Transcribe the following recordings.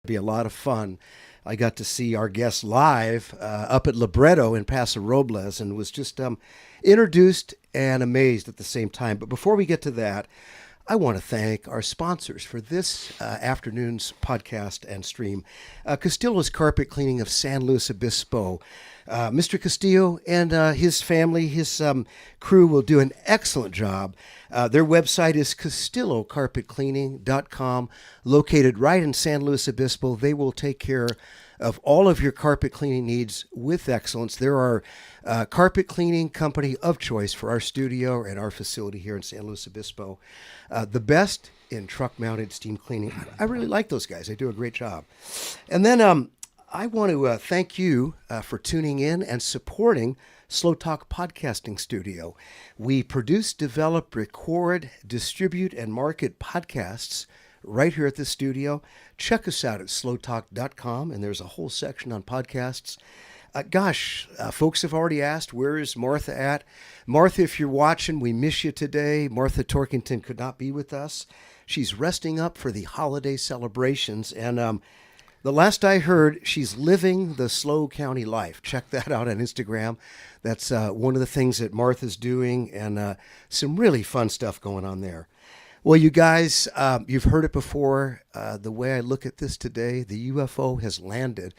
Be a lot of fun. I got to see our guest live up at Libretto in Paso Robles and was just introduced and amazed at the same time. But before we get to that, I want to thank our sponsors for this afternoon's podcast and stream. Castillo's Carpet Cleaning of San Luis Obispo. Mr. Castillo and his family, his crew will do an excellent job. Their website is castillocarpetcleaning.com, located right in San Luis Obispo. They will take care of all of your carpet cleaning needs with excellence. They're our carpet cleaning company of choice for our studio and our facility here in San Luis Obispo. The best in truck-mounted steam cleaning. I really like those guys. They do a great job. And then I want to thank you for tuning in and supporting Slow Talk Podcasting Studio. We produce, develop, record, distribute, and market podcasts right here at the studio. Check us out at slowtalk.com, and there's a whole section on podcasts. Folks have already asked, where is Martha at? Martha, if you're watching, we miss you today. Martha Torkington could not be with us. She's resting up for the holiday celebrations, and the last I heard, she's living the SLO County life. Check that out on Instagram. That's one of the things that Martha's doing, and some really fun stuff going on there. Well, you guys, you've heard it before. The way I look at this today, the UFO has landed.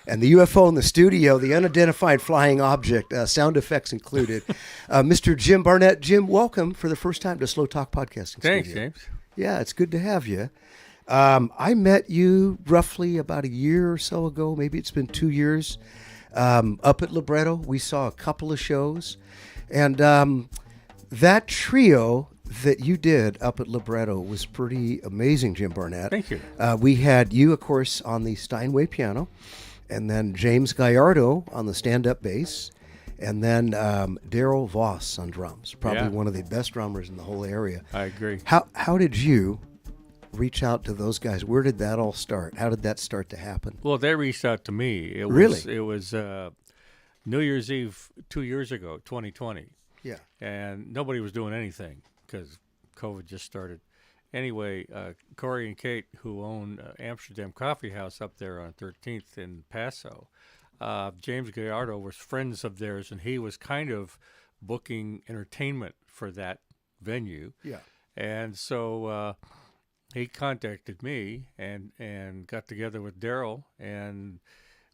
And the UFO in the studio, the unidentified flying object, sound effects included. Mr. Jim Barnett. Jim, welcome for the first time to Slow Talk Podcasting Thanks, Studio. James. Yeah, it's good to have you. I met you roughly about a year or so ago. Maybe it's been 2 years. Up at Libretto, we saw a couple of shows. And that trio that you did up at Libretto was pretty amazing, Jim Barnett. Thank you. We had you, of course, on the Steinway piano, and then James Gallardo on the stand-up bass, and then Daryl Voss on drums. Probably one of the best drummers in the whole area. I agree. How did you reach out to those guys? Where did that all start? How did that start to happen? Well, they reached out to me. It was New Year's Eve 2 years ago, 2020. Yeah. And nobody was doing anything because COVID just started. Anyway, Corey and Kate, who own Amsterdam Coffee House up there on 13th in Paso, James Gallardo was friends of theirs, and he was kind of booking entertainment for that venue. Yeah. And so he contacted me and got together with Daryl, and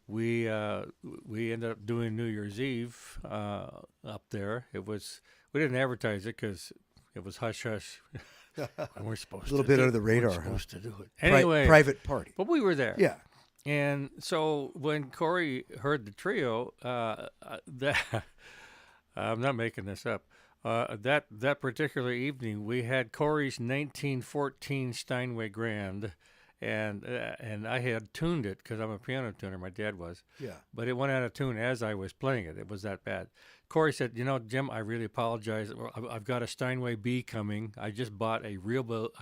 we ended up doing New Year's Eve up there. We didn't advertise it because it was hush hush. We're supposed to. A little bit under the radar. We're supposed to do it anyway. Private party. But we were there. Yeah. And so when Corey heard the trio, that I'm not making this up. That particular evening, we had Corey's 1914 Steinway Grand, and I had tuned it because I'm a piano tuner. My dad was. Yeah. But it went out of tune as I was playing it. It was that bad. Corey said, Jim, I really apologize. I've got a Steinway B coming. I just bought a rebuilt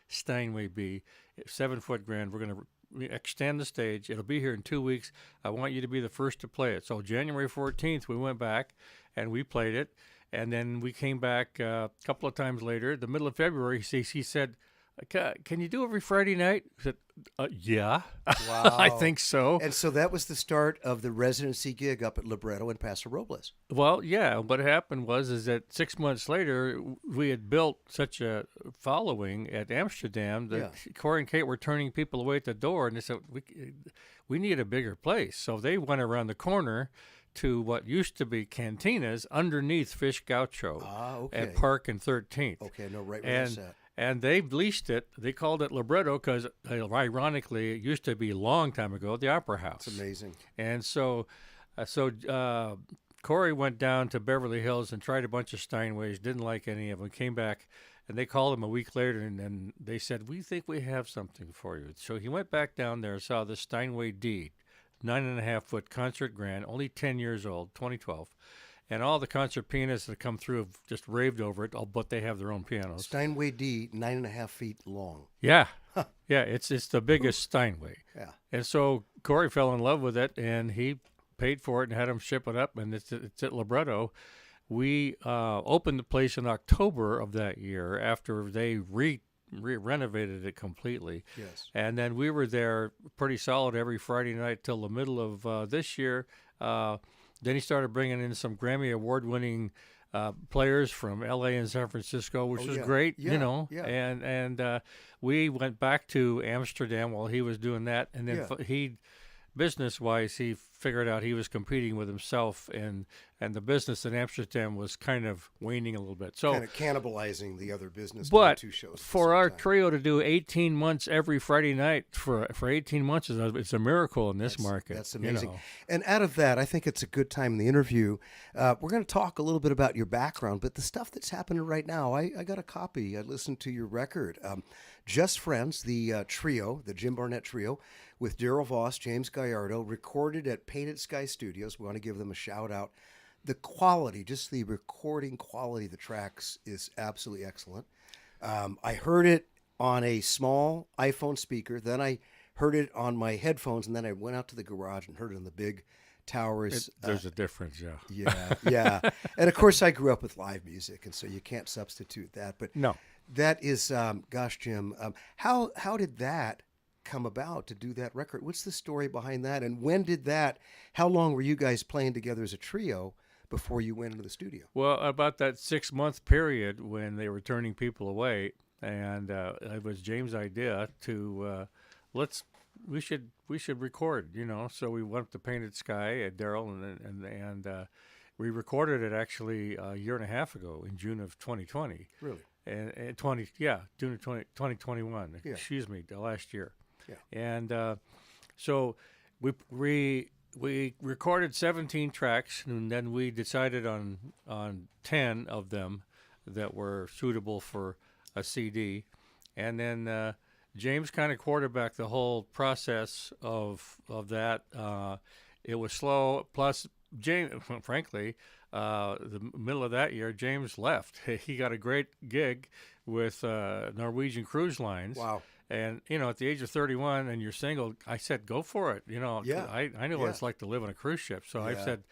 Steinway B, 7-foot grand. We're going to extend the stage. It'll be here in 2 weeks. I want you to be the first to play it. So January 14th, we went back and we played it. And then we came back a couple of times later. The middle of February, he said, can you do every Friday night? I said, yeah. Wow. I think so. And so that was the start of the residency gig up at Libretto in Paso Robles. Well, yeah. What happened was that 6 months later, we had built such a following at Amsterdam that Corey and Kate were turning people away at the door, and they said, we need a bigger place. So they went around the corner to what used to be cantinas underneath Fish Gaucho at Park and 13th. Okay, no, right where that's at. And they leased it. They called it Libretto because, ironically, it used to be a long time ago the Opera House. It's amazing. And so Corey went down to Beverly Hills and tried a bunch of Steinways, didn't like any of them, came back, and they called him a week later, and they said, we think we have something for you. So he went back down there and saw the Steinway D, 9.5-foot concert grand, only 10 years old, 2012. And all the concert pianists that come through have just raved over it, but they have their own pianos. Steinway D, 9.5 feet long. Yeah. Yeah, it's the biggest Steinway. Yeah. And so Corey fell in love with it, and he paid for it and had them ship it up, and it's at Libretto. We opened the place in October of that year after they renovated it completely. Yes. And then we were there pretty solid every Friday night till the middle of this year. Then he started bringing in some Grammy award-winning players from L.A. and San Francisco, which was great, Yeah. And we went back to Amsterdam while he was doing that, and then business-wise, he figured out he was competing with himself, and the business in Amsterdam was kind of waning a little bit. So kind of cannibalizing the other business. But two shows at the for same our time. trio to do 18 months every Friday night for 18 months, it's a miracle in this market. That's amazing. You know. And out of that, I think it's a good time in the interview. We're going to talk a little bit about your background, but the stuff that's happening right now, I got a copy. I listened to your record. Just Friends, the trio, the Jim Barnett trio, with Daryl Voss, James Gallardo, recorded at Painted Sky Studios. We want to give them a shout out. The quality, just the recording quality of the tracks is absolutely excellent. I heard it on a small iPhone speaker. Then I heard it on my headphones, and then I went out to the garage and heard it on the big towers. There's a difference, yeah. Yeah. And of course, I grew up with live music, and so you can't substitute that. But No. that is, gosh, Jim, how did that come about to do that record? What's the story behind that? And when did that, how long were you guys playing together as a trio before you went into the studio? Well, about that 6-month period when they were turning people away, and it was James' idea to we should record, So we went to Painted Sky at Daryl, and we recorded it actually a year and a half ago in June of 2020. Really? And June of 2021. Yeah. Excuse me, the last year. Yeah. And so we recorded 17 tracks, and then we decided on 10 of them that were suitable for a CD. And then James kind of quarterbacked the whole process of that. It was slow. Plus, James, frankly, the middle of that year, James left. He got a great gig with Norwegian Cruise Lines. Wow. And, at the age of 31 and you're single, I said, go for it. Yeah. I know what it's like to live on a cruise ship. So I Yeah. said,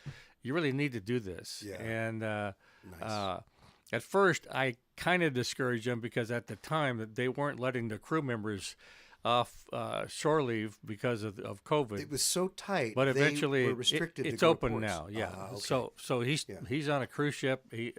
you really need to do this. Yeah. And Nice. at first, I kind of discouraged them because at the time that they weren't letting the crew members off shore leave because of COVID. It was so tight. But they eventually, were restricted to it's go to open ports. now. Yeah. Okay. So he's on a cruise ship. He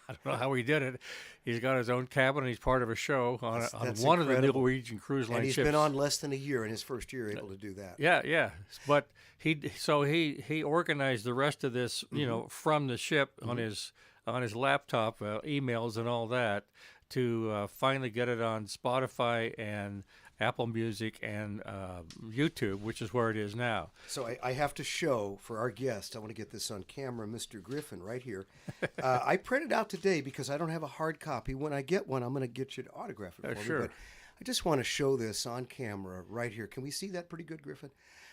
I don't know how he did it. He's got his own cabin. And he's part of a show on That's one of the incredible. Norwegian Cruise Line And he's ships. been on less than a year in his first year able to do that. Yeah. But he organized the rest of this, from the ship on his laptop, emails and all that, to finally get it on Spotify and Apple Music and YouTube, which is where it is now. So I have to show for our guest, I want to get this on camera, Mr. Griffin right here. I printed out today because I don't have a hard copy. When I get one, I'm going to get you to autograph it for Sure. me. But I just want to show this on camera right here. Can we see that pretty good, Griffin?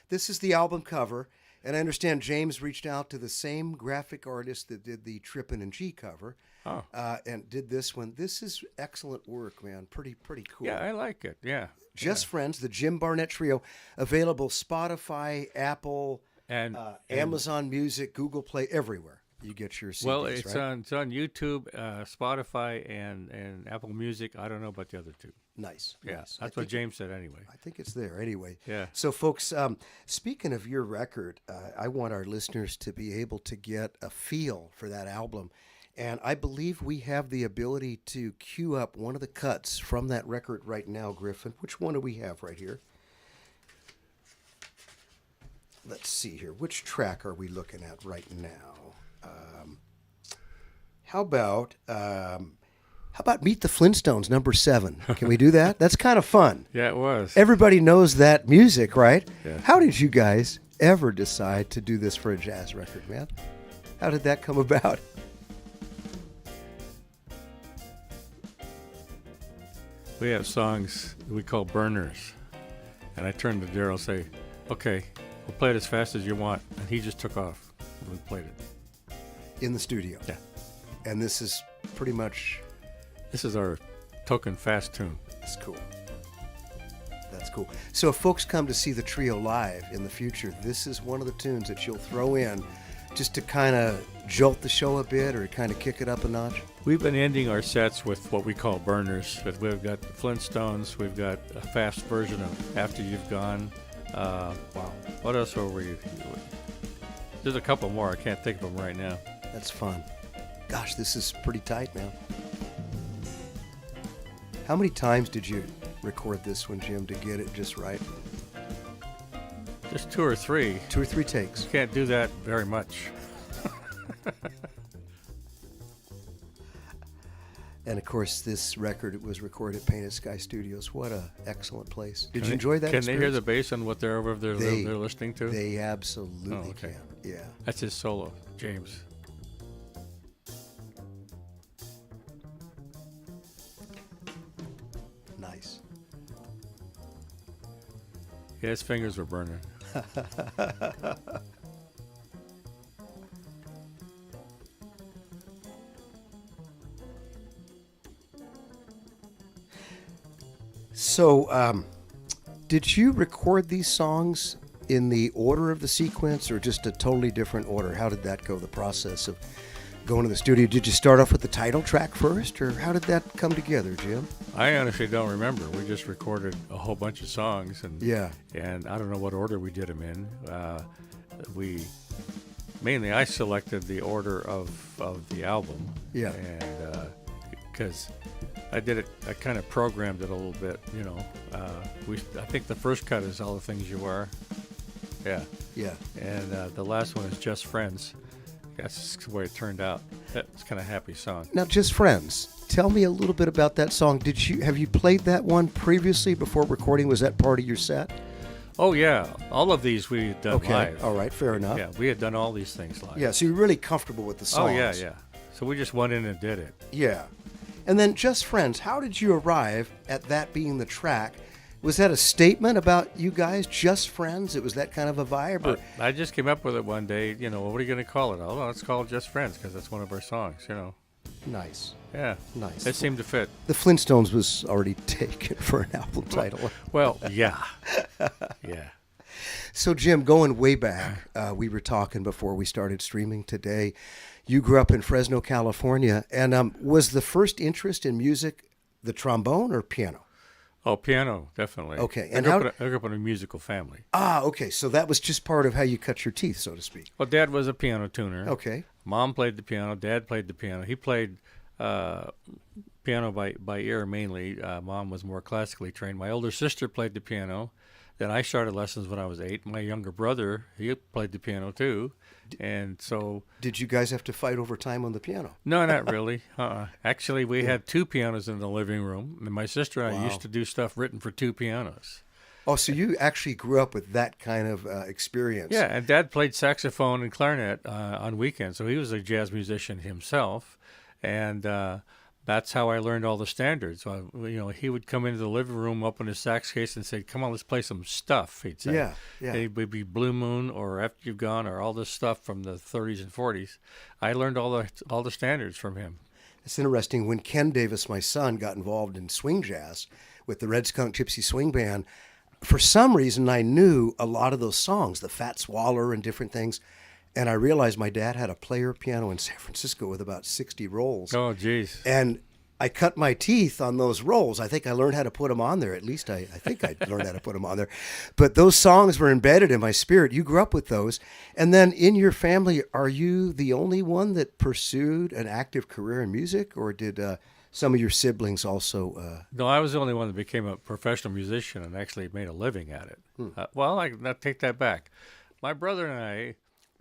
This is the album cover. And I understand James reached out to the same graphic artist that did the Trippin' and G cover and did this one. This is excellent work, man. Pretty cool. Yeah, I like it. Yeah. Just Friends, the Jim Barnett Trio, available Spotify, Apple, And Amazon Music, Google Play, everywhere you get your CDs, well, it's right? on YouTube, Spotify, and Apple Music. I don't know about the other two. Nice. Yeah, nice. that's what James said anyway. I think it's there anyway. Yeah. So, folks, speaking of your record, I want our listeners to be able to get a feel for that album. And I believe we have the ability to cue up one of the cuts from that record right now, Griffin. Which one do we have right here? Let's see here. Which track are we looking at right now? How about Meet the Flintstones, number 7? Can we do that? That's kind of fun. Yeah, it was. Everybody knows that music, right? Yeah. How did you guys ever decide to do this for a jazz record, man? How did that come about? We have songs we call burners. And I turned to Daryl and say, okay, we'll play it as fast as you want. And he just took off. And we played it. In the studio. Yeah. And this is pretty much... This is our token fast tune. That's cool. That's cool. So if folks come to see the trio live in the future, this is one of the tunes that you'll throw in just to kind of jolt the show a bit or kind of kick it up a notch? We've been ending our sets with what we call burners. But we've got the Flintstones. We've got a fast version of After You've Gone. Wow. What else were we? There's a couple more. I can't think of them right now. That's fun. Gosh, this is pretty tight, man. How many times did you record this one, Jim, to get it just right? Just 2 or 3. 2 or 3 takes. You can't do that very much. And of course, this record was recorded at Pianist Sky Studios. What a excellent place! Did you enjoy that? Can they hear experience? the bass on what they're listening to? They absolutely Oh, okay. can. Yeah. That's his solo, James. Nice. Yeah, his fingers were burning. So, did you record these songs in the order of the sequence or just a totally different order? How did that go, the process of going to the studio? Did you start off with the title track first, or how did that come together, Jim? I honestly don't remember. We just recorded a whole bunch of songs, and I don't know what order we did them in. I selected the order of the album. Yeah. And because I kind of programmed it a little bit, you know. I think the first cut is All the Things You Are. Yeah. Yeah. And the last one is Just Friends. That's the way it turned out. It's kind of a happy song. Now, Just Friends. Tell me a little bit about that song. Have you played that one previously before recording? Was that part of your set? Oh, yeah. All of these we had done live. All right. Fair enough. Yeah, we had done all these things live. Yeah, so you're really comfortable with the songs. Oh, yeah. So we just went in and did it. Yeah. And then Just Friends, how did you arrive at that being the track? Was that a statement about you guys, just friends? It was that kind of a vibe? Or? I just came up with it one day. You know, what are you going to call it? Oh, let's call it Just Friends because that's one of our songs, you know. Nice. Yeah. Nice. It seemed to fit. The Flintstones was already taken for an album title. Well, yeah. Yeah. So, Jim, going way back, we were talking before we started streaming today. You grew up in Fresno, California. And was the first interest in music the trombone or piano? Oh, piano, definitely. Okay. And I grew up in a musical family. Ah, okay. So that was just part of how you cut your teeth, so to speak. Well, Dad was a piano tuner. Okay. Mom played the piano. Dad played the piano. He played piano by ear mainly. Mom was more classically trained. My older sister played the piano. Then I started lessons when I was 8. My younger brother, he played the piano too. And so... Did you guys have to fight over time on the piano? No, not really. Actually, we had 2 pianos in the living room. And my sister and I used to do stuff written for 2 pianos. Oh, so you actually grew up with that kind of experience. Yeah, and Dad played saxophone and clarinet on weekends. So he was a jazz musician himself. And that's how I learned all the standards. So, he would come into the living room, open his sax case, and say, "Come on, let's play some stuff." He'd say, Yeah. It would be Blue Moon or After You've Gone or all this stuff from the 30s and 40s. I learned all the standards from him. It's interesting. When Ken Davis, my son, got involved in swing jazz with the Red Skunk Gypsy Swing Band, for some reason I knew a lot of those songs, the Fats Waller and different things. And I realized my dad had a player piano in San Francisco with about 60 rolls. Oh, geez. And I cut my teeth on those rolls. I think I learned how to put them on there. At least I think I learned how to put them on there. But those songs were embedded in my spirit. You grew up with those. And then in your family, are you the only one that pursued an active career in music? Or did some of your siblings also? No, I was the only one that became a professional musician and actually made a living at it. I take that back. My brother and I...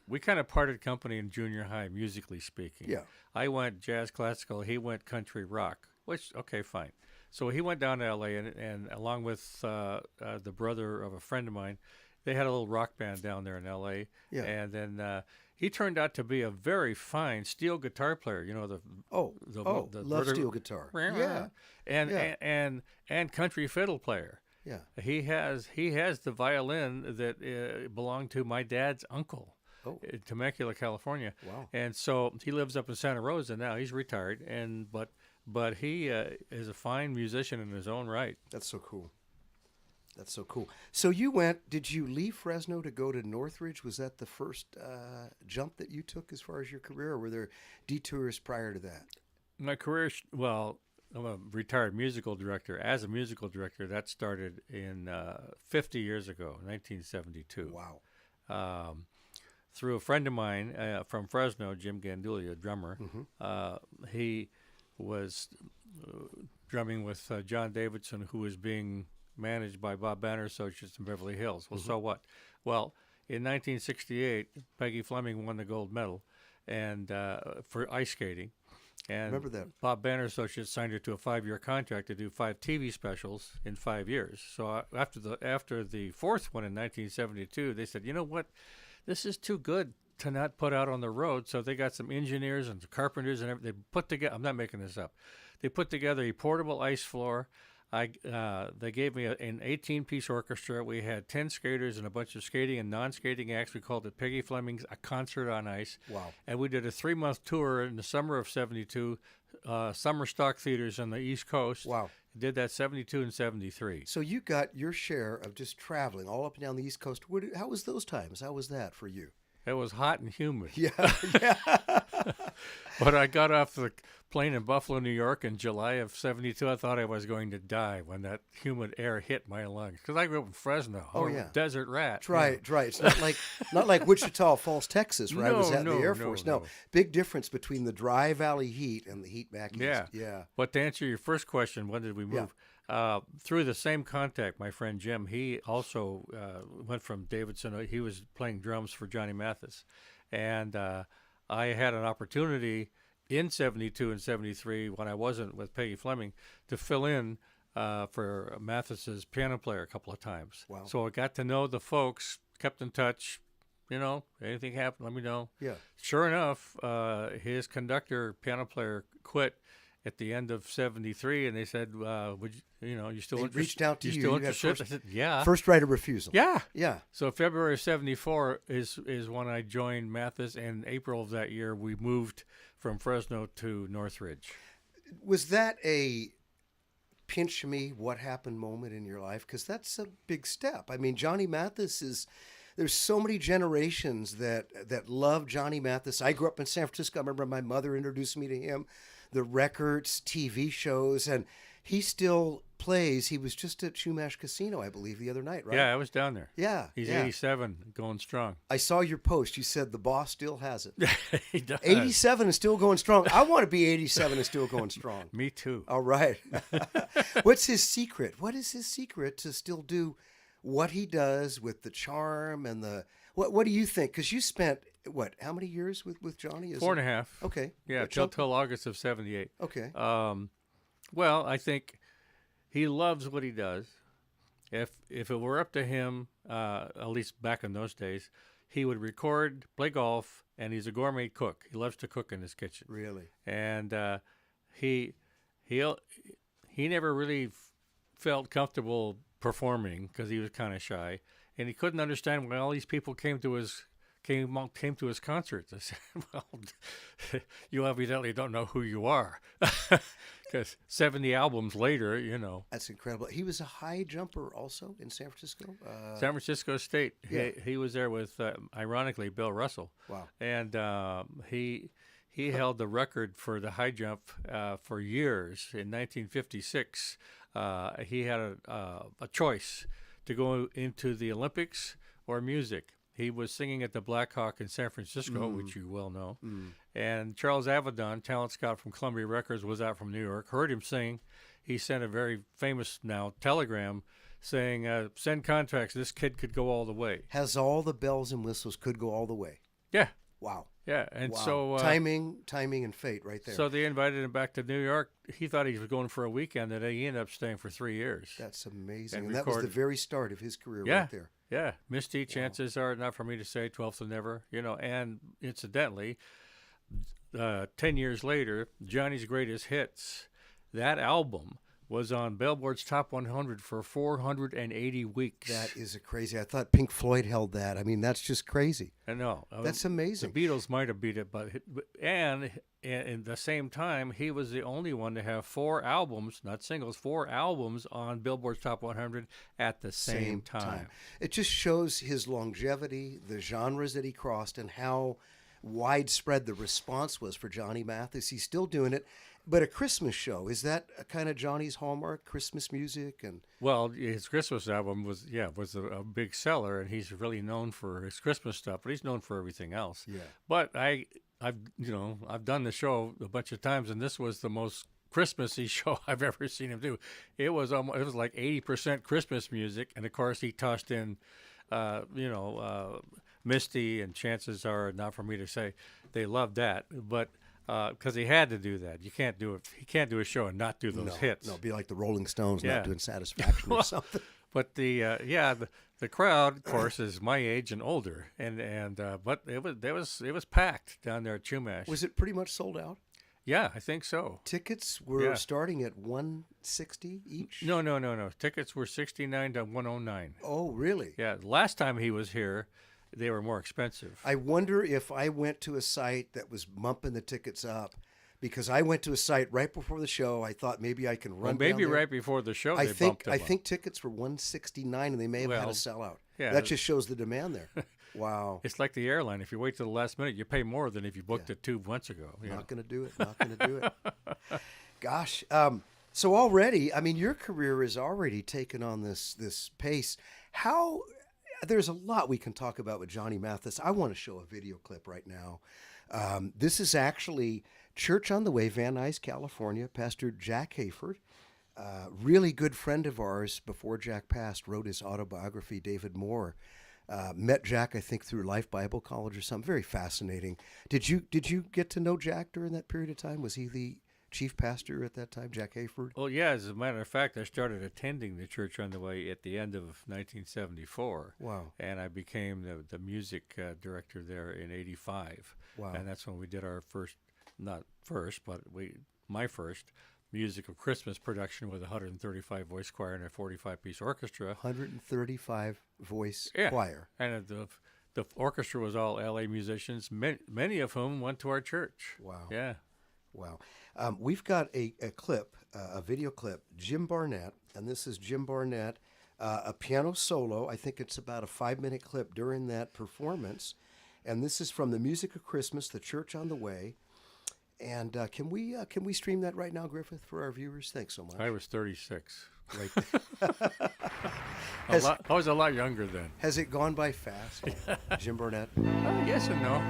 We kind of parted company in junior high, musically speaking. Yeah. I went jazz classical. He went country rock, which, okay, fine. So he went down to L.A., and along with the brother of a friend of mine, they had a little rock band down there in L.A. Yeah. And then he turned out to be a very fine steel guitar player. You know, love steel guitar. Yeah. And country fiddle player. Yeah. He has the violin that belonged to my dad's uncle. In Temecula, California. Wow. And so he lives up in Santa Rosa now. He's retired, but he is a fine musician in his own right. That's so cool. So did you leave Fresno to go to Northridge? Was that the first jump that you took as far as your career, or were there detours prior to that? My career, well, I'm a retired musical director. As a musical director, that started in 50 years ago, 1972. Wow. Um, through a friend of mine from Fresno, Jim Gandulia, a drummer. Hmm. He was drumming with John Davidson, who was being managed by Bob Banner Associates in Beverly Hills. Well, so what? Well, in 1968, Peggy Fleming won the gold medal, and for ice skating. And Remember that. Bob Banner Associates signed her to a 5-year contract to do 5 TV specials in 5 years. So after the fourth one in 1972, they said, you know what, this is too good to not put out on the road. So they got some engineers and carpenters and everything. They put together. I'm not making this up. They put together a portable ice floor. They gave me an 18-piece orchestra. We had 10 skaters and a bunch of skating and non-skating acts. We called it Peggy Fleming's A Concert on Ice. Wow. And we did a 3-month tour in the summer of 72, summer stock theaters on the East Coast. Wow. Did that 72 and 73. So you got your share of just traveling all up and down the East Coast. How was those times? How was that for you? It was hot and humid. Yeah, yeah. But I got off the plane in Buffalo, New York in July of 72. I thought I was going to die when that humid air hit my lungs. Because I grew up in Fresno. Oh, I'm a yeah. desert rat. Right. It's not like Wichita Falls, Texas, where I was at in the Air Force. No, big difference between the dry valley heat and the heat back east. Yeah. Yeah. But to answer your first question, when did we move? Through the same contact, my friend Jim, he also went from Davidson. He was playing drums for Johnny Mathis. And I had an opportunity in 72 and 73, when I wasn't with Peggy Fleming, to fill in for Mathis's piano player a couple of times. Wow. So I got to know the folks, kept in touch. You know, anything happened, let me know. Yeah. Sure enough, his conductor, piano player, quit at the end of 73, and they said, would you still They interested? reached out to you. Still You had interested? I said, yeah. First right of refusal. Yeah. Yeah. So February of 74 is when I joined Mathis, and April of that year we moved from Fresno to Northridge. Was that a pinch me what happened moment in your life? Because that's a big step. I mean, Johnny Mathis is... There's so many generations that love Johnny Mathis. I grew up in San Francisco. I remember my mother introduced me to him, the records, TV shows, and he still plays. He was just at Chumash Casino, I believe, the other night, right? Yeah, I was down there. Yeah. He's yeah. 87, going strong. I saw your post. You said the boss still has it. He does. 87 is still going strong. I want to be 87 and still going strong. Me too. All right. What's his secret? What is his secret to still do what he does with the charm and the what do you think? Because you spent how many years with Johnny? 4.5. Okay. Yeah, till August of 78. Okay. Well, I think he loves what he does. If it were up to him, at least back in those days, he would record, play golf, and he's a gourmet cook. He loves to cook in his kitchen. Really? And he never really felt comfortable performing because he was kind of shy, and he couldn't understand why all these people came to his concerts. I said, well, you evidently don't know who you are, because 70 albums later, That's incredible. He was a high jumper also in San Francisco. San Francisco State. Yeah. He was there with, ironically, Bill Russell. Wow. And he held the record for the high jump for years. In 1956, he had a choice to go into the Olympics or music. He was singing at the Black Hawk in San Francisco, which you well know. And Charles Avedon, talent scout from Columbia Records, was out from New York, heard him sing. He sent a very famous now telegram saying, send contracts. This kid could go all the way. Has all the bells and whistles, could go all the way. Yeah. Wow. Yeah, and Wow. so timing and fate, right there. So they invited him back to New York. He thought he was going for a weekend, and he ended up staying for 3 years. That's amazing, And and that was the recorded. very start of his career, Yeah. right there. Yeah, Misty, chances are not for me to say 12th of never, And incidentally, 10 years later, Johnny's Greatest Hits, that album was on Billboard's Top 100 for 480 weeks. That is crazy. I thought Pink Floyd held that. I mean, that's just crazy. I know. That's amazing. The Beatles might have beat it, but in the same time, he was the only one to have 4 albums, not singles, 4 albums on Billboard's Top 100 at the same time. It just shows his longevity, the genres that he crossed, and how widespread the response was for Johnny Mathis. He's still doing it. But a Christmas show, is that a kind of Johnny's hallmark, Christmas music? And Well, his Christmas album was a big seller, and he's really known for his Christmas stuff, but he's known for everything else. yeah. But I've done the show a bunch of times, and this was the most Christmassy show I've ever seen him do. It was like 80% Christmas music, and of course he tossed in, Misty, and chances are, not for me to say, they loved that, but. Because he had to do that. You can't do it. He can't do a show and not do those hits. No, it'd be like the Rolling Stones Yeah. not doing Satisfaction or something. But the crowd, of course, is my age and older, but it was packed down there at Chumash. Was it pretty much sold out? Yeah, I think so. Tickets were starting at $160 each? No. Tickets were $69 to $109. Oh, really? Yeah, last time he was here, they were more expensive. I wonder if I went to a site that was bumping the tickets up, because I went to a site right before the show. I thought maybe I can run. Well, maybe down there. right before the show, I they think bumped them I up. think tickets were $169, and they may have had a Well, sellout. yeah. That just shows the demand there. Wow. It's like the airline. If you wait till the last minute, you pay more than if you booked it 2 months ago. Not going to do it. Not going to do it. Gosh. So already, I mean, your career is already taken on this pace. How? There's a lot we can talk about with Johnny Mathis. I want to show a video clip right now. This is actually Church on the Way, Van Nuys, California. Pastor Jack Hayford, really good friend of ours before Jack passed, wrote his autobiography, David Moore. Met Jack, I think, through Life Bible College or something. Very fascinating. Did you get to know Jack during that period of time? Was he the chief pastor at that time, Jack Hayford? Well, yeah, as a matter of fact, I started attending the Church on the Way at the end of 1974. Wow. And I became the music director there in 85. Wow. And that's when we did our my first musical Christmas production with a 135 voice choir and a 45-piece orchestra. 135 voice Yeah. choir. And the orchestra was all L.A. musicians, many of whom went to our church. Wow. Yeah. Wow. We've got a clip, a video clip, Jim Barnett, and this is Jim Barnett, a piano solo. I think it's about a 5-minute clip during that performance. And this is from the Music of Christmas, The Church on the Way. And can we stream that right now, Griffith, for our viewers? Thanks so much. I was 36. Right. I was a lot younger then. Has it gone by fast, Jim Barnett? Yes and no.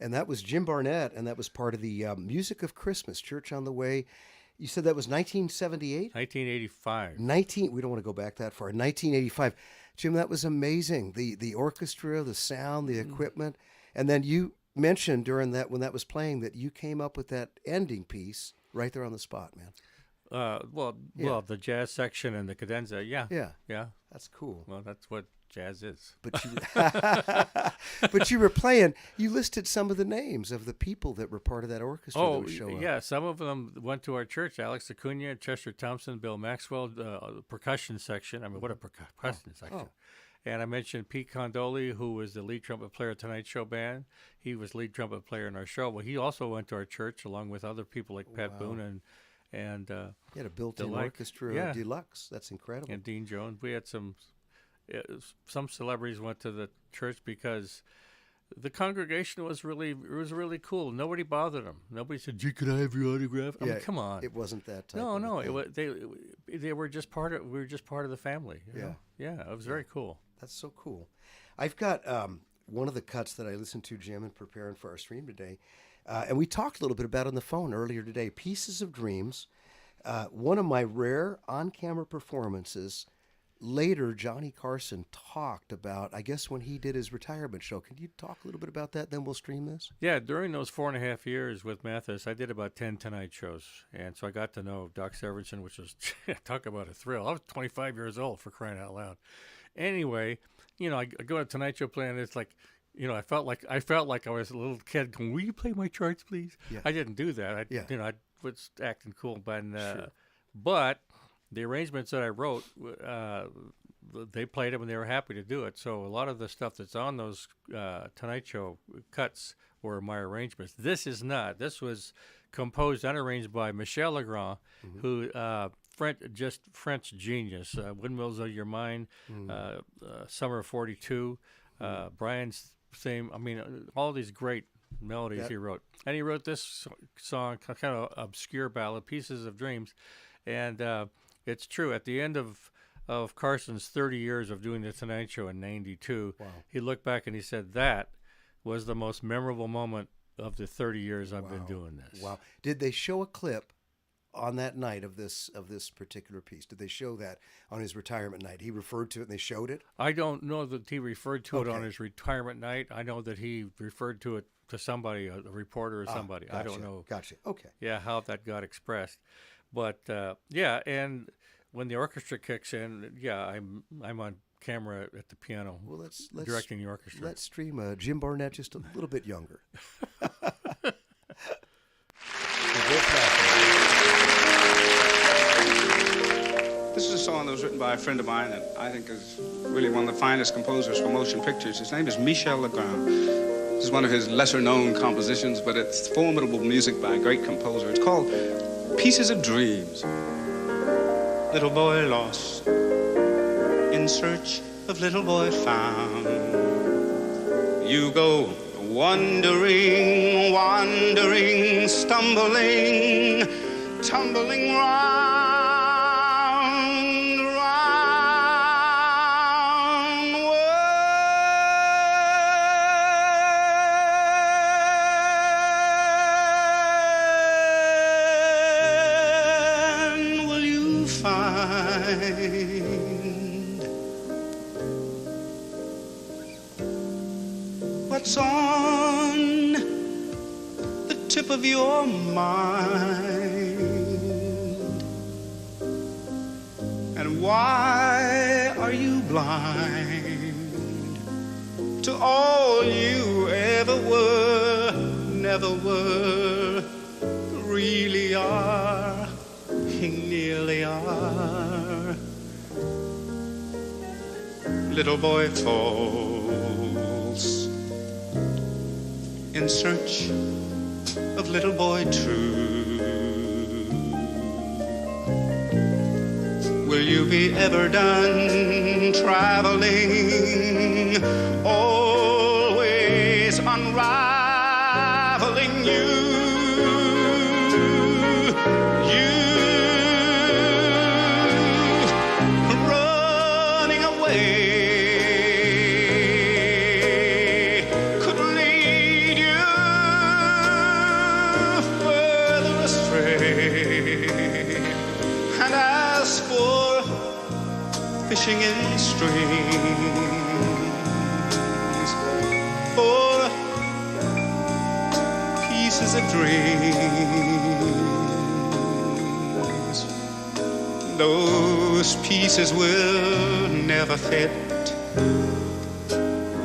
And that was Jim Barnett, and that was part of the Music of Christmas, Church on the Way. You said that was 1978? 1985. We don't want to go back that far. 1985. Jim, that was amazing. The orchestra, the sound, the equipment. And then you mentioned during that, when that was playing, that you came up with that ending piece right there on the spot, man. Well, the jazz section and the cadenza, yeah. That's cool. Well, that's what jazz is. But but you were playing. You listed some of the names of the people that were part of that orchestra that would show up. Yeah, some of them went to our church. Alex Acuna, Chester Thompson, Bill Maxwell, the percussion section. I mean, what a percussion section. Oh. And I mentioned Pete Condoli, who was the lead trumpet player of Tonight Show Band. He was lead trumpet player in our show. Well, he also went to our church along with other people like Pat Boone and you had a built-in orchestra deluxe. That's incredible. And Dean Jones. We had some celebrities went to the church because the congregation was really cool. Nobody bothered them. Nobody said, "Gee, could I have your autograph?" I mean, come on. It wasn't that type. No. They were just part of. We were just part of the family. You know? Yeah. It was very cool. That's so cool. I've got one of the cuts that I listened to, Jim, in preparing for our stream today, and we talked a little bit about it on the phone earlier today. Pieces of Dreams. One of my rare on-camera performances. Later, Johnny Carson talked about, I guess, when he did his retirement show. Can you talk a little bit about that? Then we'll stream this. Yeah, during those 4.5 years with Mathis, I did about 10 Tonight shows. And so I got to know Doc Severinsen, which was, talk about a thrill. I was 25 years old, for crying out loud. Anyway, I go to Tonight Show play, and it's like, I felt like I was a little kid going, "Will you play my charts, please?" Yeah. I didn't do that. I was acting cool. But the arrangements that I wrote, they played them and they were happy to do it. So a lot of the stuff that's on those Tonight Show cuts were my arrangements. This is not. This was composed and arranged by Michel Legrand, who French genius. Windmills of Your Mind, Summer of 42, Brian's theme. I mean, all these great melodies he wrote. And he wrote this song, kind of obscure ballad, Pieces of Dreams. And it's true. At the end of Carson's 30 years of doing the Tonight Show in '92, he looked back and he said that was the most memorable moment of the 30 years I've been doing this. Wow! Did they show a clip on that night of this particular piece? Did they show that on his retirement night? He referred to it and they showed it? I don't know that he referred to it on his retirement night. I know that he referred to it to somebody, a reporter or somebody. Gotcha. I don't know. Gotcha. Okay. Yeah, how that got expressed. But and when the orchestra kicks in, I'm on camera at the piano, let's directing the orchestra. Let's stream Jim Barnett just a little bit younger. This is a song that was written by a friend of mine that I think is really one of the finest composers for motion pictures. His name is Michel Legrand. This is one of his lesser-known compositions, but it's formidable music by a great composer. It's called Pieces of Dreams. Little boy lost, in search of little boy found. You go wandering, wandering, stumbling, tumbling round, round. When will you find what's on the tip of your mind? And why are you blind to all you ever were, never were, really are, nearly are? Little boy falls in search of little boy true. Will you be ever done traveling, always unraveling you? You running away could lead you fishing in streams for pieces of dreams. Those pieces will never fit.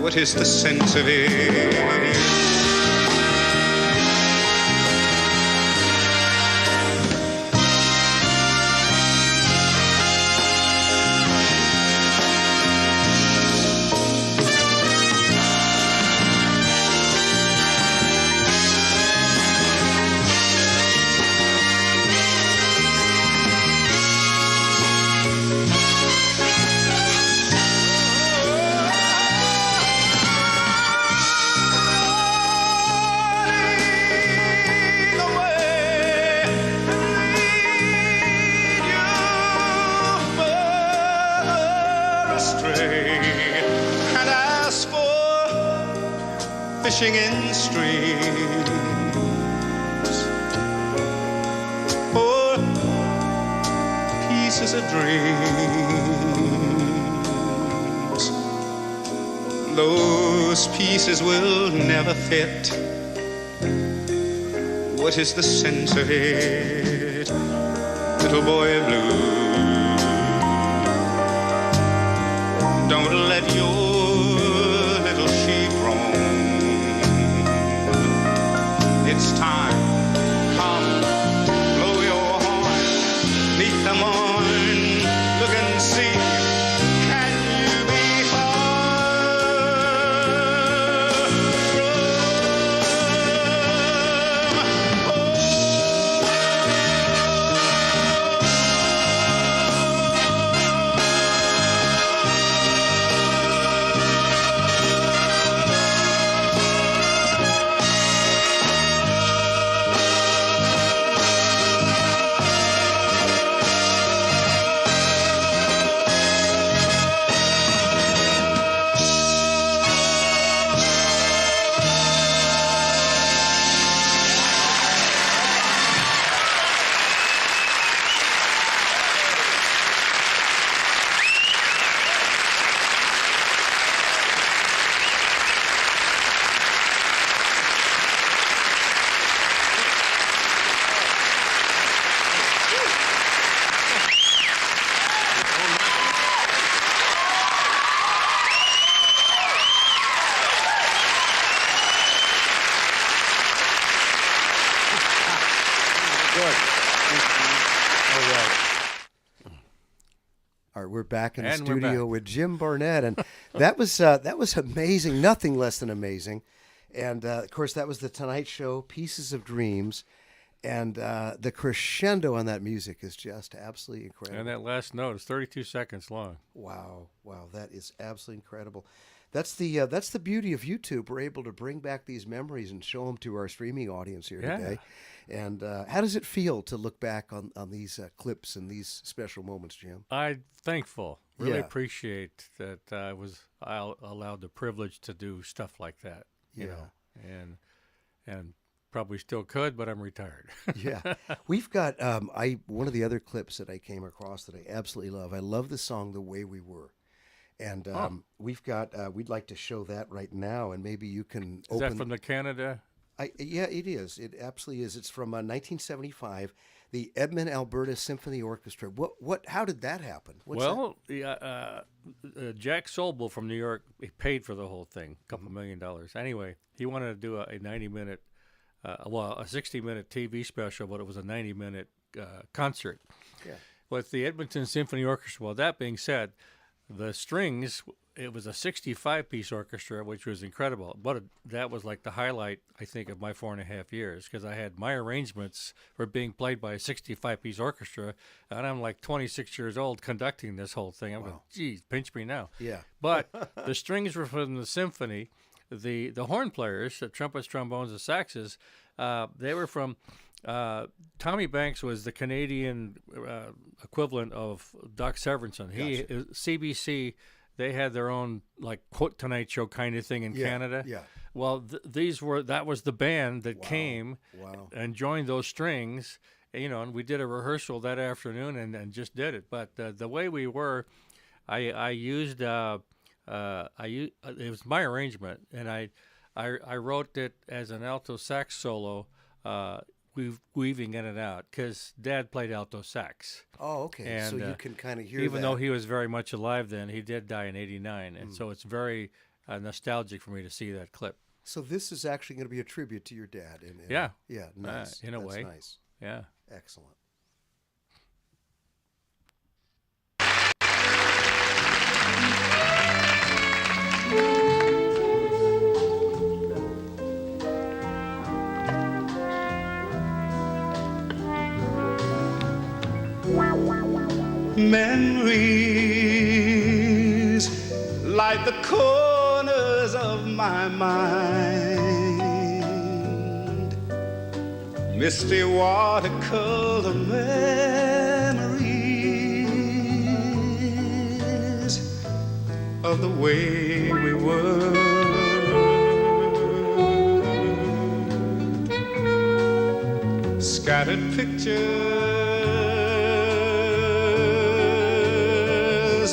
What is the sense of it? Fishing in streams for pieces of dreams. Those pieces will never fit. What is the sense of it, little boy blue? Don't let your little sheep roam. It's time. Come, blow your horn. Meet the morn. Look and see. Can you be far All right, we're back in the And we're studio back. with Jim Barnett, and that was amazing, nothing less than amazing. And of course, that was the Tonight Show, Pieces of Dreams, and the crescendo on that music is just absolutely incredible. And that last note is 32 seconds long. Wow, that is absolutely incredible. That's the beauty of YouTube. We're able to bring back these memories and show them to our streaming audience here Yeah. today. And how does it feel to look back on these clips and these special moments, Jim? I'm thankful. Really Yeah. appreciate that I was allowed the privilege to do stuff like that. You Yeah. know, and probably still could, but I'm retired. Yeah, we've got one of the other clips that I came across that I absolutely love. I love the song "The Way We Were," and we've got we'd like to show that right now, and maybe you can Is open. that from the Canada? Yeah, it is. It absolutely is. It's from 1975, the Edmond, Alberta Symphony Orchestra. How did that happen? Jack Sobel from New York, he paid for the whole thing, a couple $1 million. Anyway, he wanted to do a 90-minute, a 60-minute TV special, but it was a 90-minute concert with the Edmonton Symphony Orchestra. Well, that being said, the strings, it was a 65-piece orchestra, which was incredible. But that was like the highlight, I think, of my 4.5 years, because I had my arrangements were being played by a 65-piece orchestra, and I'm like 26 years old conducting this whole thing. I'm going, geez, pinch me now. Yeah. But the strings were from the symphony. The horn players, the trumpets, trombones, and saxes, they were from Tommy Banks was the Canadian equivalent of Doc Severinsen. He CBC. They had their own like quote Tonight Show kind of thing in Canada. Yeah. Well, that was the band that came and joined those strings. And we did a rehearsal that afternoon and just did it. But the way we were, I used it was my arrangement, and I wrote it as an alto sax solo, weaving in and out because Dad played alto sax. Oh, okay. So And you can kind of hear even that. though he was very much alive then, he did die in '89, and so it's very nostalgic for me to see that clip. So this is actually going to be a tribute to your dad. Yeah. Yeah, nice. In a That's way. nice. Yeah. Excellent. Memories like the corners of my mind, misty watercolor memories of the way we were. Scattered pictures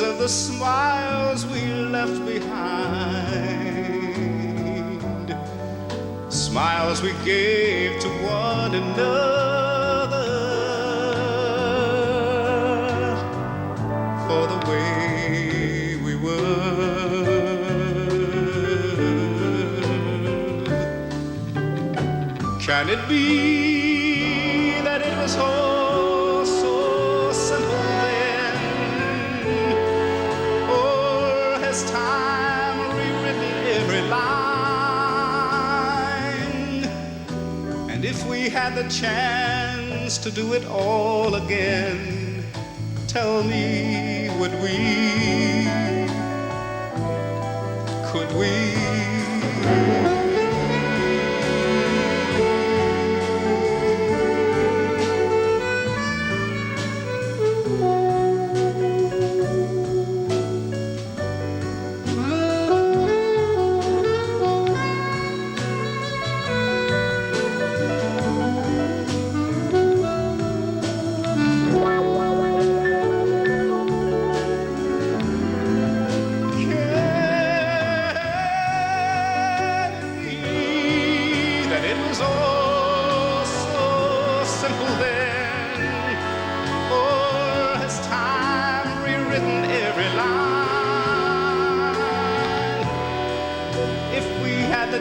of the smiles we left behind, smiles we gave to one another for the way we were. Can it be that it was all so simple then? Or has time rewritten every line? And if we had the chance to do it all again, tell me, would we? Could we?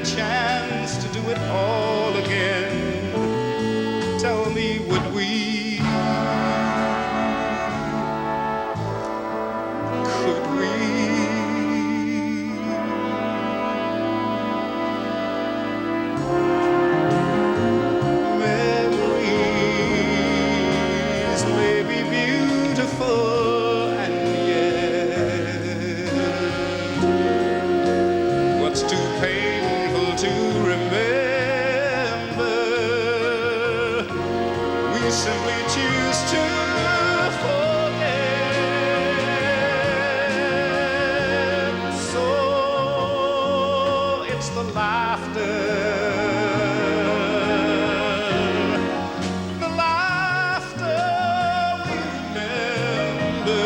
Chance to do it all again, tell me, would we? Could we? Memories may be beautiful, and yet what's too painful to remember, we simply choose to forget. So it's the laughter, we remember.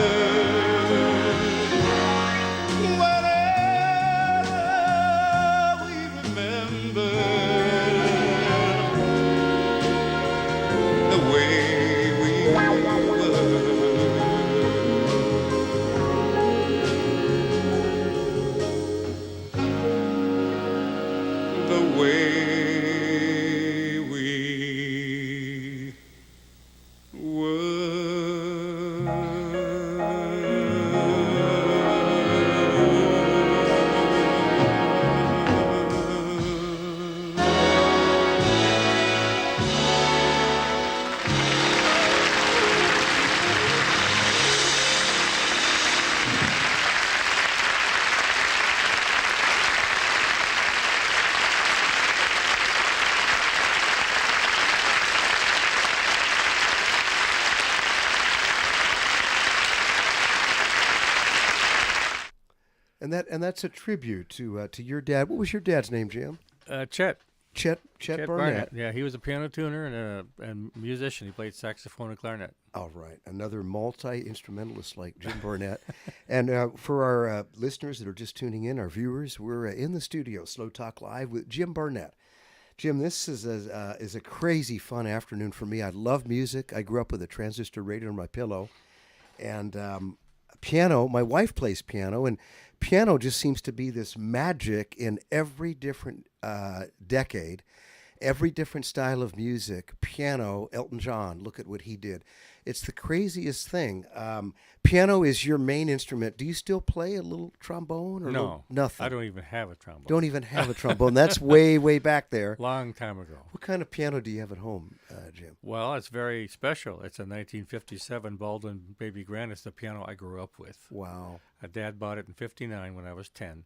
And that's a tribute to your dad. What was your dad's name, Jim? Chet Chet Barnett. Yeah, he was a piano tuner and a musician. He played saxophone and clarinet. All right, another multi-instrumentalist like Jim Barnett. And for our listeners that are just tuning in, our viewers, we're in the studio, Slow Talk Live with Jim Barnett. Jim, this is a crazy fun afternoon for me. I love music. I grew up with a transistor radio on my pillow. And piano, my wife plays piano, and piano just seems to be this magic in every different decade. Every different style of music, piano, Elton John, look at what he did. It's the craziest thing. Piano is your main instrument. Do you still play a little trombone? Or No, nothing. I don't even have a trombone. Don't even have a trombone. That's way, way back there. Long time ago. What kind of piano do you have at home, Jim? Well, it's very special. It's a 1957 Baldwin Baby Grand. It's the piano I grew up with. Wow. Dad bought it in '59 when I was 10.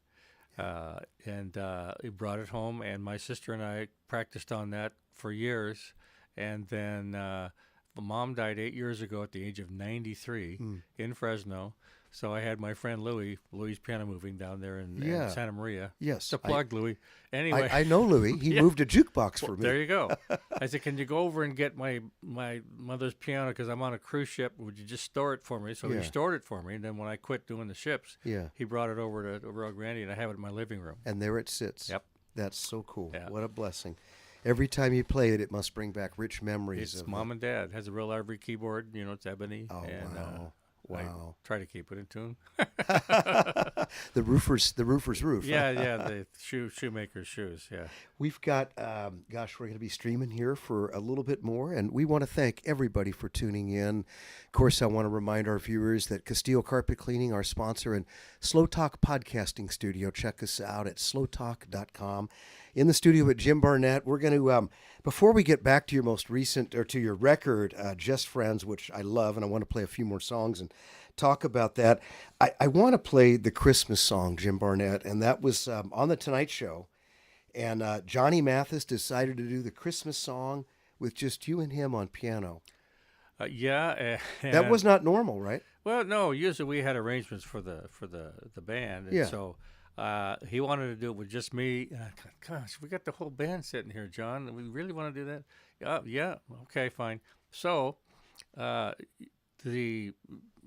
And he brought it home, and my sister and I practiced on that for years. And then Mom died 8 years ago at the age of 93 in Fresno. So I had my friend Louis Piano Moving down there in Santa Maria. Yes. To plug Louis. Anyway. I know Louis. He moved a jukebox for me. There you go. I said, can you go over and get my mother's piano because I'm on a cruise ship. Would you just store it for me? So he stored it for me. And then when I quit doing the ships, he brought it over to Rio Grande, and I have it in my living room. And there it sits. Yep. That's so cool. Yeah. What a blessing. Every time you play it, it must bring back rich memories. It's Mom and Dad. It has a real ivory keyboard. You know, it's ebony. Oh, and, wow. Wow. I try to keep it in tune. The roofer's roof. Yeah, the shoemaker's shoes, yeah. We've got, we're going to be streaming here for a little bit more, and we want to thank everybody for tuning in. Of course, I want to remind our viewers that Castillo Carpet Cleaning, our sponsor, and Slow Talk Podcasting Studio. Check us out at slowtalk.com. In the studio with Jim Barnett, we're going to, before we get back to your most recent, or to your record, Just Friends, which I love, and I want to play a few more songs and talk about that. I want to play the Christmas song, Jim Barnett, and that was on The Tonight Show. And Johnny Mathis decided to do the Christmas song with just you and him on piano. That was not normal, right? Well, no. Usually we had arrangements for the band, and so he wanted to do it with just me. Gosh, we got the whole band sitting here, John. We really want to do that? Yeah. Okay, fine. So the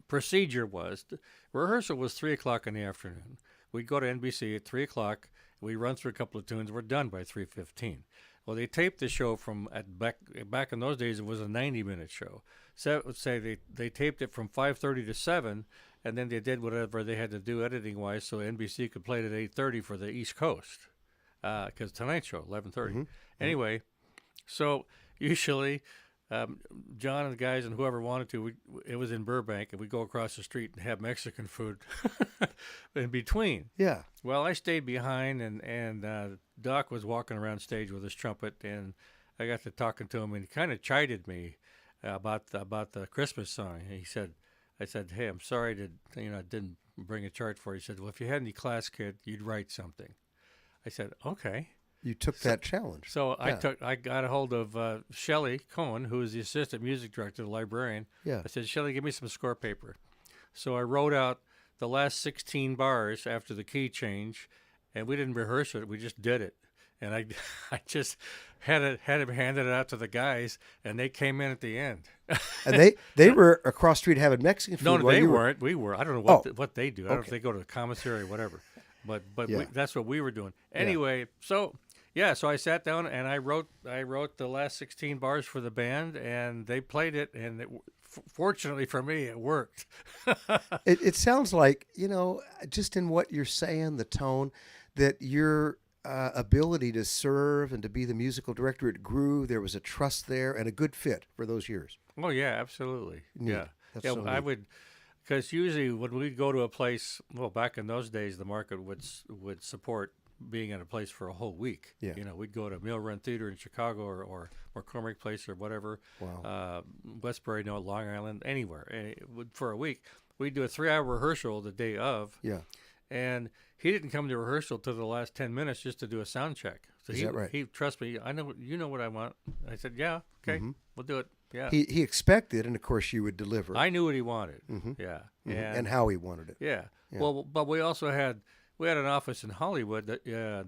procedure was rehearsal was 3:00 in the afternoon. We'd go to NBC at 3:00. We run through a couple of tunes. We're done by 3:15. Well, they taped the show from back in those days. It was a 90-minute show. So let's say they taped it from 5:30 to 7, and then they did whatever they had to do editing-wise, so NBC could play it at 8:30 for the East Coast, because Tonight Show 11:30. Mm-hmm. Anyway, so usually John and the guys and whoever wanted to, it was in Burbank, and we'd go across the street and have Mexican food in between. Yeah. Well, I stayed behind, and Doc was walking around stage with his trumpet, and I got to talking to him, and he kind of chided me about the Christmas song. And I said, hey, I'm sorry I didn't bring a chart for you. He said, well, if you had any class, kid, you'd write something. I said, okay. You took that challenge. So I got a hold of Shelley Cohen, who is the assistant music director, the librarian. Yeah. I said, Shelley, give me some score paper. So I wrote out the last 16 bars after the key change, and we didn't rehearse it. We just did it. And I just had him handed it out to the guys, and they came in at the end. And they were across the street having Mexican food. No, they weren't. We were. I don't know what they do. I don't know if they go to the commissary or whatever. But that's what we were doing. Anyway, so I sat down and I wrote the last 16 bars for the band, and they played it, and fortunately for me, it worked. It sounds like, just in what you're saying, the tone, that your ability to serve and to be the musical director, it grew. There was a trust there and a good fit for those years. Oh yeah, absolutely. Neat. Yeah, That's so I neat. would, because usually when we'd go to a place, well, back in those days, the market would support being at a place for a whole week. Yeah. We'd go to Mill Run Theater in Chicago or McCormick Place or whatever. Wow. Westbury, Long Island, anywhere. For a week, we'd do a 3-hour rehearsal the day of. Yeah. And he didn't come to rehearsal till the last 10 minutes just to do a sound check. So Is that right? He trust me. I know you know what I want. I said, yeah, okay, we'll do it. Yeah. He expected, and of course you would deliver. I knew what he wanted. Mm-hmm. Yeah. Mm-hmm. And how he wanted it. Yeah. Well, but we also had an office in Hollywood, the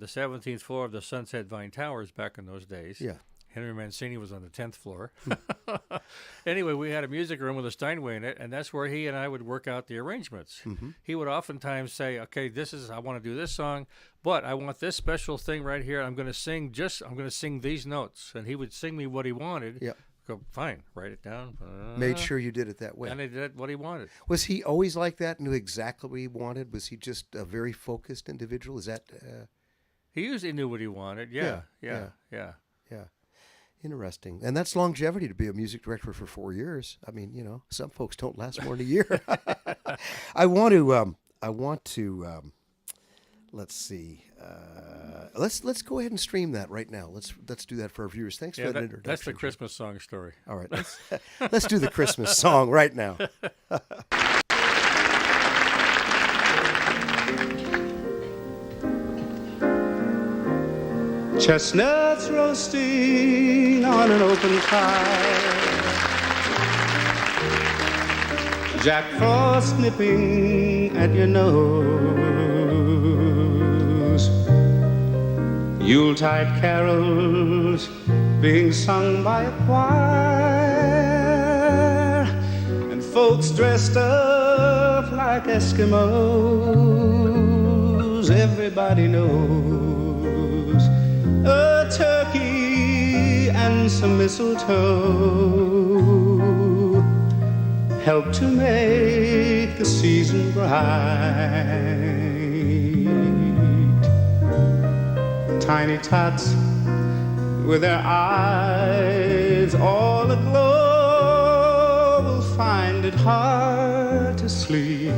17th floor of the Sunset Vine Towers back in those days. Yeah. Henry Mancini was on the 10th floor. Anyway, we had a music room with a Steinway in it, and that's where he and I would work out the arrangements. He would oftentimes say, "Okay, I want to do this song, but I want this special thing right here. I'm going to sing these notes," and he would sing me what he wanted. Yeah. Go, fine, write it down. Made sure you did it that way. And I did what he wanted. Was he always like that? Knew exactly what he wanted? Was he just a very focused individual? Is that? He usually knew what he wanted. Yeah. Yeah. Interesting. And that's longevity to be a music director for 4 years. I mean, some folks don't last more than a year. I want to. Let's see. Let's go ahead and stream that right now. Let's do that for our viewers. Thanks for that introduction. That's the Christmas song story. All right, let's do the Christmas song right now. Chestnuts roasting on an open fire, Jack Frost nipping at your nose, Yuletide carols being sung by a choir, and folks dressed up like Eskimos. Everybody knows a turkey and some mistletoe help to make the season bright. Tiny tots with their eyes all aglow will find it hard to sleep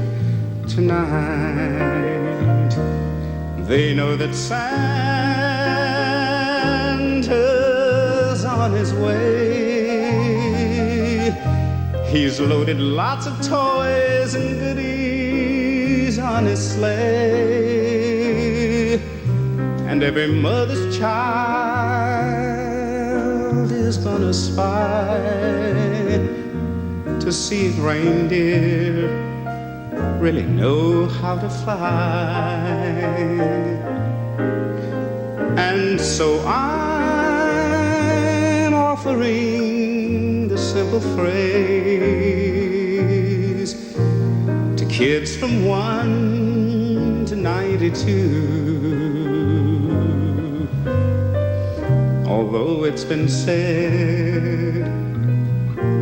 tonight. They know that Santa's on his way. He's loaded lots of toys and goodies on his sleigh, and every mother's child is gonna spy to see if reindeer really know how to fly. And so I'm offering the simple phrase to kids from 1 to 92. Although it's been said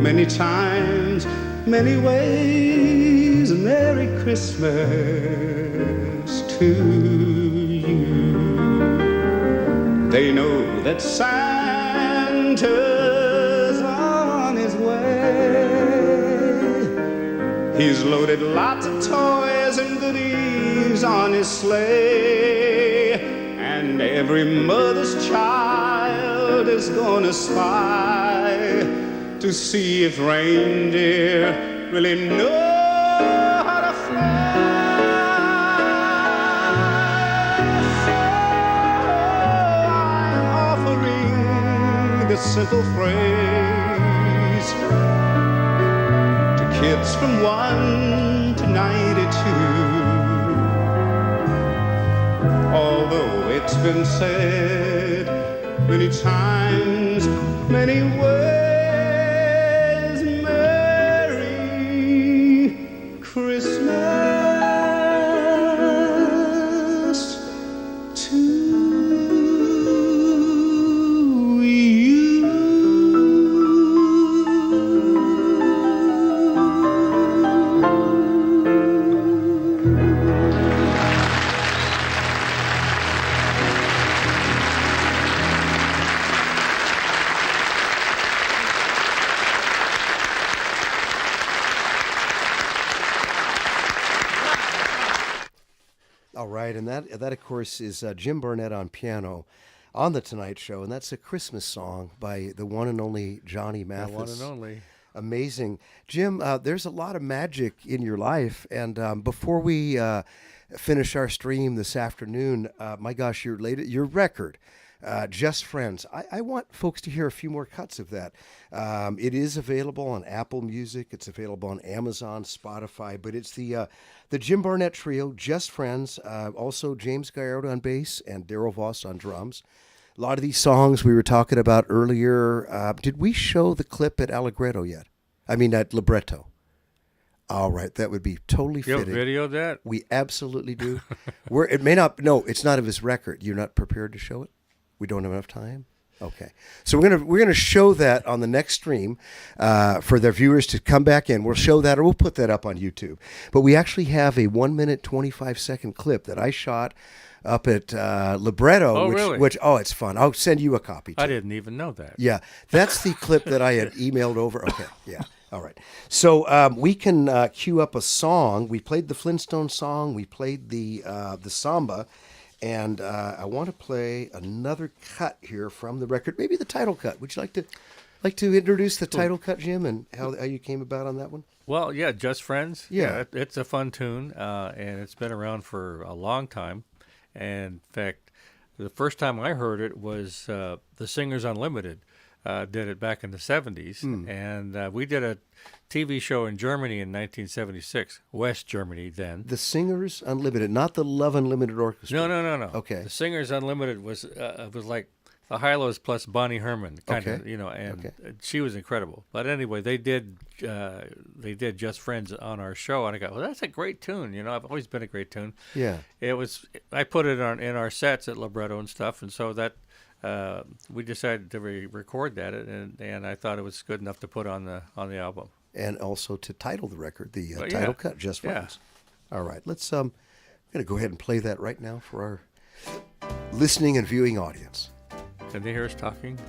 many times, many ways, Merry Christmas to you. They know that Santa's on his way. He's loaded lots of toys and goodies on his sleigh, and every mother's child is gonna spy to see if reindeer really know how to fly. Simple phrase to kids from 1 to 92. Although it's been said many times, many ways, Merry Christmas to And that of course is Jim Barnett on piano on the Tonight Show, and that's a Christmas song by the one and only Johnny Mathis. The one and only. Amazing. Jim, there's a lot of magic in your life, and before we finish our stream this afternoon, my gosh, your record, Just Friends. I want folks to hear a few more cuts of that. It is available on Apple Music. It's available on Amazon, Spotify, but it's the Jim Barnett Trio, Just Friends, also James Gallardo on bass and Daryl Voss on drums. A lot of these songs we were talking about earlier. Did we show the clip at Allegretto yet? I mean, at Libretto. All right, that would be totally You have fitting. video of that? We absolutely do. It may not. No, it's not of his record. You're not prepared to show it. We don't have enough time. Okay, so we're gonna show that on the next stream for their viewers to come back in. We'll show that, or we'll put that up on YouTube. But we actually have a 1 minute 25-second clip that I shot up at Libretto. Oh, really? It's fun. I'll send you a copy too. I didn't even know that. Yeah, that's the clip that I had emailed over. Okay, yeah. All right. So we can cue up a song. We played the Flintstone song. We played the samba. And I want to play another cut here from the record, maybe the title cut. Would you like to introduce the title cut, Jim, and how you came about on that one? Well, yeah, Just Friends. Yeah. It's a fun tune, and it's been around for a long time. And in fact, the first time I heard it was the Singers Unlimited did it back in the 70s. And we did a TV show in Germany in 1976, West Germany then. The Singers Unlimited, not the Love Unlimited Orchestra. No. Okay. The Singers Unlimited was like the Hi-Lo's plus Bonnie Herman, kind of, Okay. and she was incredible. But anyway, they did Just Friends on our show, and I go, well, that's a great tune. I've always been a great tune. Yeah. I put it in our sets at Libretto and stuff, and so that we decided to record that, and I thought it was good enough to put on the album. And also to title the record, the Well, title yeah. cut, Just Yeah. Friends. All right. Let's I'm going to go ahead and play that right now for our listening and viewing audience. Can they hear us talking?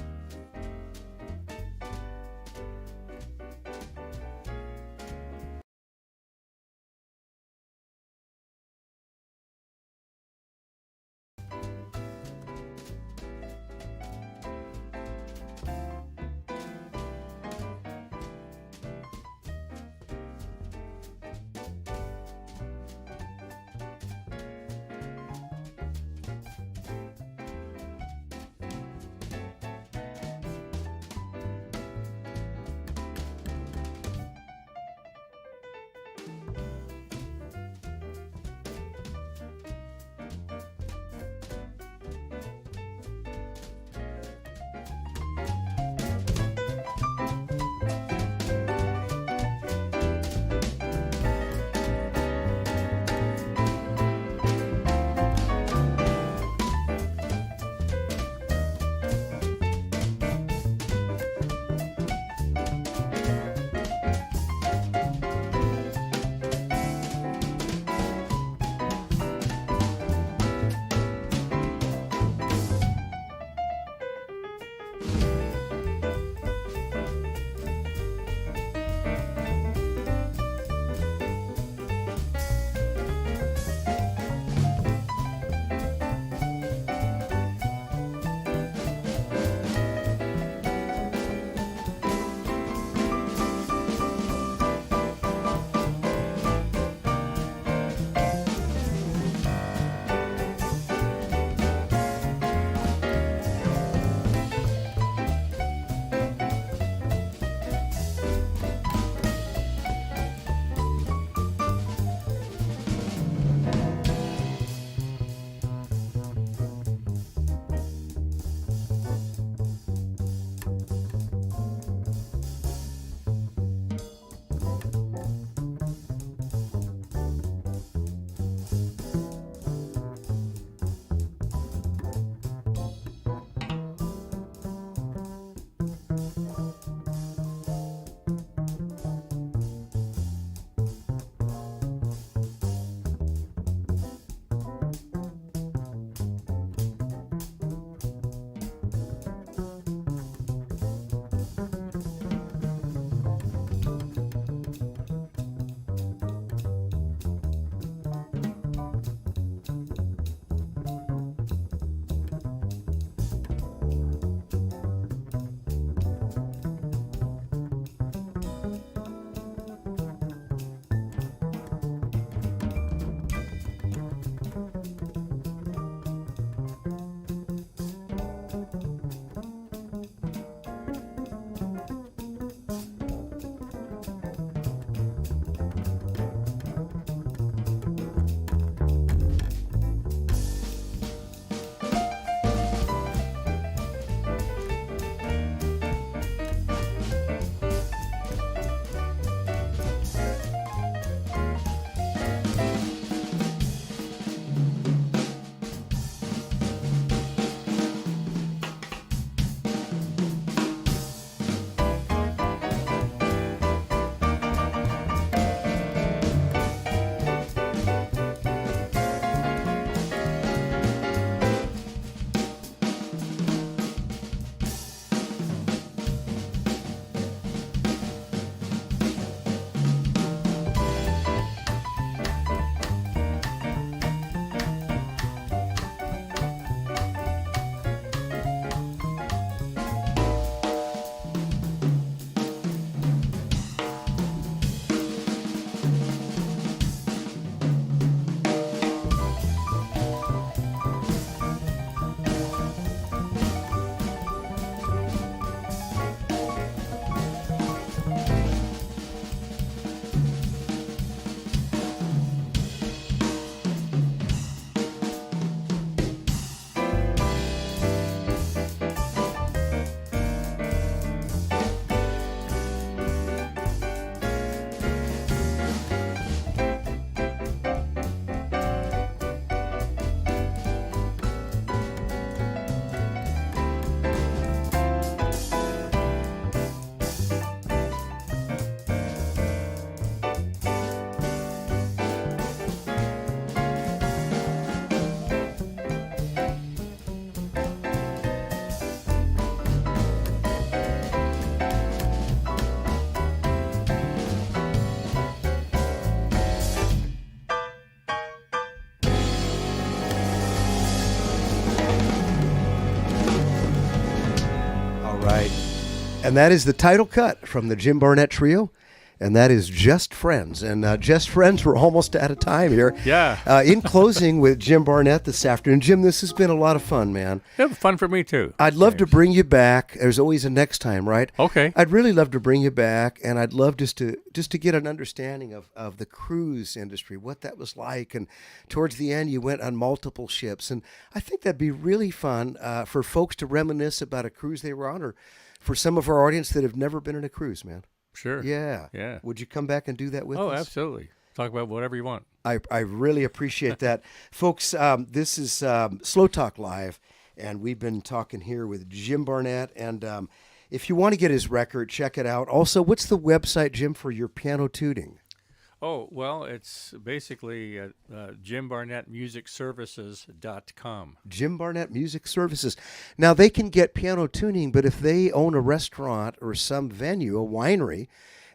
And that is the title cut from the Jim Barnett Trio. And that is Just Friends. And Just Friends, we're almost out of time here. Yeah. In closing with Jim Barnett this afternoon. Jim, this has been a lot of fun, man. It was fun for me, too. I'd love to bring you back. There's always a next time, right? Okay. I'd really love to bring you back, and I'd love just to get an understanding of the cruise industry, what that was like. And towards the end, you went on multiple ships. And I think that'd be really fun for folks to reminisce about a cruise they were on, or for some of our audience that have never been on a cruise, man. Sure. Yeah. Yeah. Would you come back and do that with us? Oh, absolutely. Talk about whatever you want. I really appreciate that. Folks, this is Slow Talk Live, and we've been talking here with Jim Barnett. And if you want to get his record, check it out. Also, what's the website, Jim, for your piano tuning? Oh, well, it's basically JimBarnettMusicServices.com. Jim Barnett Music Services. Now, they can get piano tuning, but if they own a restaurant or some venue, a winery,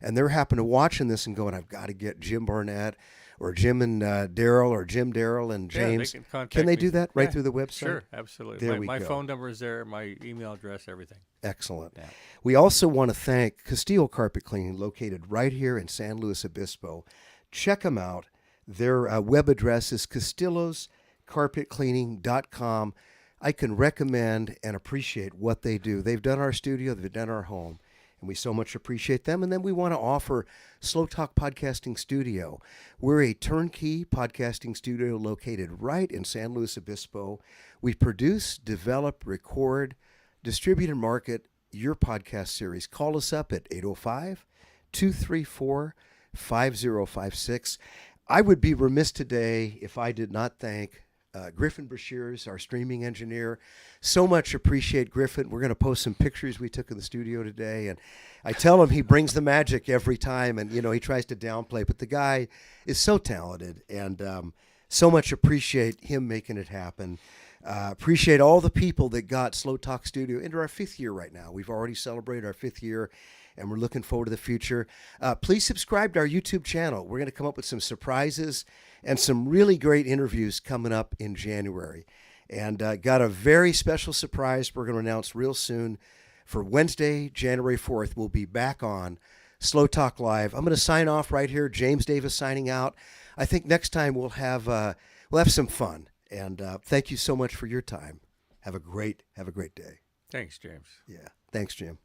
and they're happen to watching this and going, I've got to get Jim Barnett or Jim and Daryl or Jim, Daryl, and James. Yeah, they can contact Can they me. do that right Yeah, through the website? Sure, absolutely. There my we go. phone number is there, my email address, everything. Excellent. Yeah. We also want to thank Castillo Carpet Cleaning, located right here in San Luis Obispo. Check them out. Their web address is castilloscarpetcleaning.com. I can recommend and appreciate what they do. They've done our studio, they've done our home, and we so much appreciate them. And then we want to offer Slow Talk Podcasting Studio. We're a turnkey podcasting studio located right in San Luis Obispo. We produce, develop, record, distribute, and market your podcast series. Call us up at 805-234-5056. I would be remiss today if I did not thank Griffin Brashears, our streaming engineer. So much appreciate Griffin. We're going to post some pictures we took in the studio today. And I tell him he brings the magic every time. And, he tries to downplay. But the guy is so talented. And so much appreciate him making it happen. Appreciate all the people that got Slow Talk Studio into our 5th year right now. We've already celebrated our 5th year, and we're looking forward to the future. Please subscribe to our YouTube channel. We're going to come up with some surprises and some really great interviews coming up in January. And got a very special surprise we're going to announce real soon. For Wednesday, January 4th, we'll be back on Slow Talk Live. I'm going to sign off right here. James Davis signing out. I think next time we'll have some fun. And thank you so much for your time. Have a great day. Thanks, James. Yeah. Thanks, Jim.